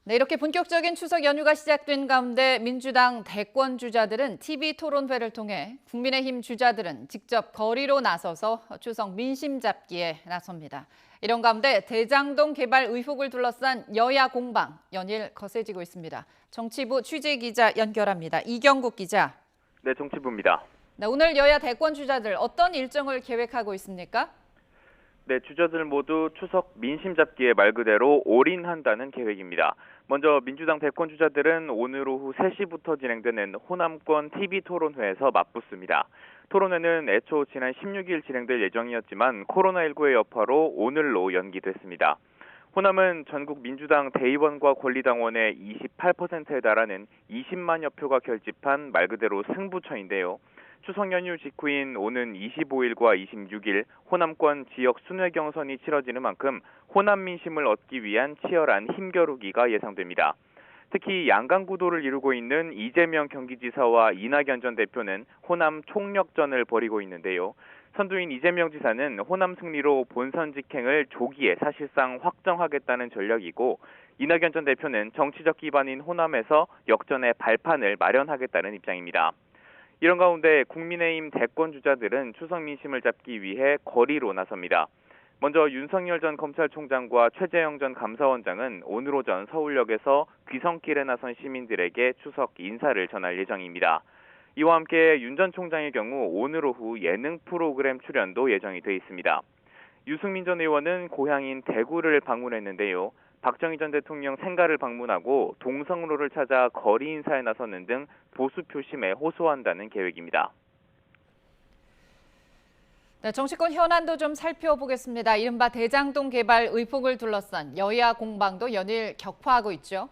네, 이렇게 본격적인 추석 연휴가 시작된 가운데 민주당 대권 주자들은 TV 토론회를 통해 국민의힘 주자들은 직접 거리로 나서서 추석 민심 잡기에 나섭니다. 이런 가운데 대장동 개발 의혹을 둘러싼 여야 공방 연일 거세지고 있습니다. 정치부 취재기자 연결합니다. 이경국 기자. 네, 정치부입니다. 네, 오늘 여야 대권 주자들 어떤 일정을 계획하고 있습니까? 네, 주자들 모두 추석 민심 잡기에 말 그대로 올인한다는 계획입니다. 먼저 민주당 대권 주자들은 오늘 오후 3시부터 진행되는 호남권 TV 토론회에서 맞붙습니다. 토론회는 애초 지난 16일 진행될 예정이었지만 코로나19의 여파로 오늘로 연기됐습니다. 호남은 전국 민주당 대의원과 권리당원의 28%에 달하는 20만여 표가 결집한 말 그대로 승부처인데요. 추석 연휴 직후인 오는 25일과 26일 호남권 지역 순회 경선이 치러지는 만큼 호남 민심을 얻기 위한 치열한 힘겨루기가 예상됩니다. 특히 양강 구도를 이루고 있는 이재명 경기지사와 이낙연 전 대표는 호남 총력전을 벌이고 있는데요. 선두인 이재명 지사는 호남 승리로 본선 직행을 조기에 사실상 확정하겠다는 전략이고, 이낙연 전 대표는 정치적 기반인 호남에서 역전의 발판을 마련하겠다는 입장입니다. 이런 가운데 국민의힘 대권 주자들은 추석 민심을 잡기 위해 거리로 나섭니다. 먼저 윤석열 전 검찰총장과 최재형 전 감사원장은 오늘 오전 서울역에서 귀성길에 나선 시민들에게 추석 인사를 전할 예정입니다. 이와 함께 윤 전 총장의 경우 오늘 오후 예능 프로그램 출연도 예정이 돼 있습니다. 유승민 전 의원은 고향인 대구를 방문했는데요. 박정희 전 대통령 생가를 방문하고 동성로를 찾아 거리 인사에 나서는 등 보수 표심에 호소한다는 계획입니다. 네, 정치권 현안도 좀 살펴보겠습니다. 이른바 대장동 개발 의혹을 둘러싼 여야 공방도 연일 격화하고 있죠.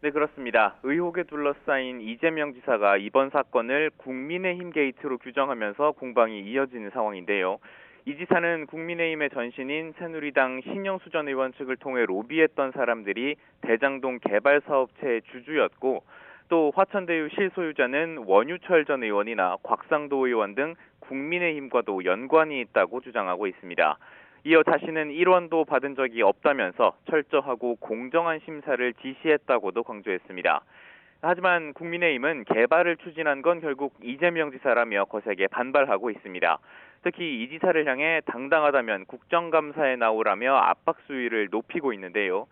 네, 그렇습니다. 의혹에 둘러싸인 이재명 지사가 이번 사건을 국민의힘 게이트로 규정하면서 공방이 이어지는 상황인데요. 이 지사는 국민의힘의 전신인 새누리당 신영수 전 의원 측을 통해 로비했던 사람들이 대장동 개발 사업체의 주주였고, 또 화천대유 실소유자는 원유철 전 의원이나 곽상도 의원 등 국민의힘과도 연관이 있다고 주장하고 있습니다. 이어 자신은 1원도 받은 적이 없다면서 철저하고 공정한 심사를 지시했다고도 강조했습니다. 하지만 국민의힘은 개발을 추진한 건 결국 이재명 지사라며 거세게 반발하고 있습니다. 특히 이 지사를 향해 당당하다면 국정감사에 나오라며 압박 수위를 높이고 있는데요.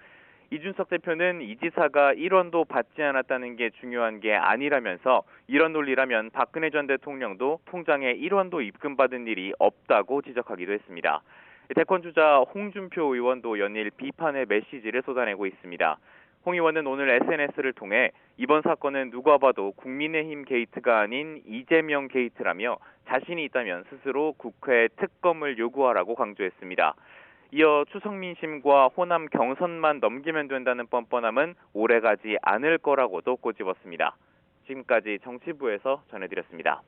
이준석 대표는 이 지사가 1원도 받지 않았다는 게 중요한 게 아니라면서 이런 논리라면 박근혜 전 대통령도 통장에 1원도 입금받은 일이 없다고 지적하기도 했습니다. 대권 주자 홍준표 의원도 연일 비판의 메시지를 쏟아내고 있습니다. 홍 의원은 오늘 SNS를 통해 이번 사건은 누가 봐도 국민의힘 게이트가 아닌 이재명 게이트라며 자신이 있다면 스스로 국회에 특검을 요구하라고 강조했습니다. 이어 추석 민심과 호남 경선만 넘기면 된다는 뻔뻔함은 오래가지 않을 거라고도 꼬집었습니다. 지금까지 정치부에서 전해드렸습니다.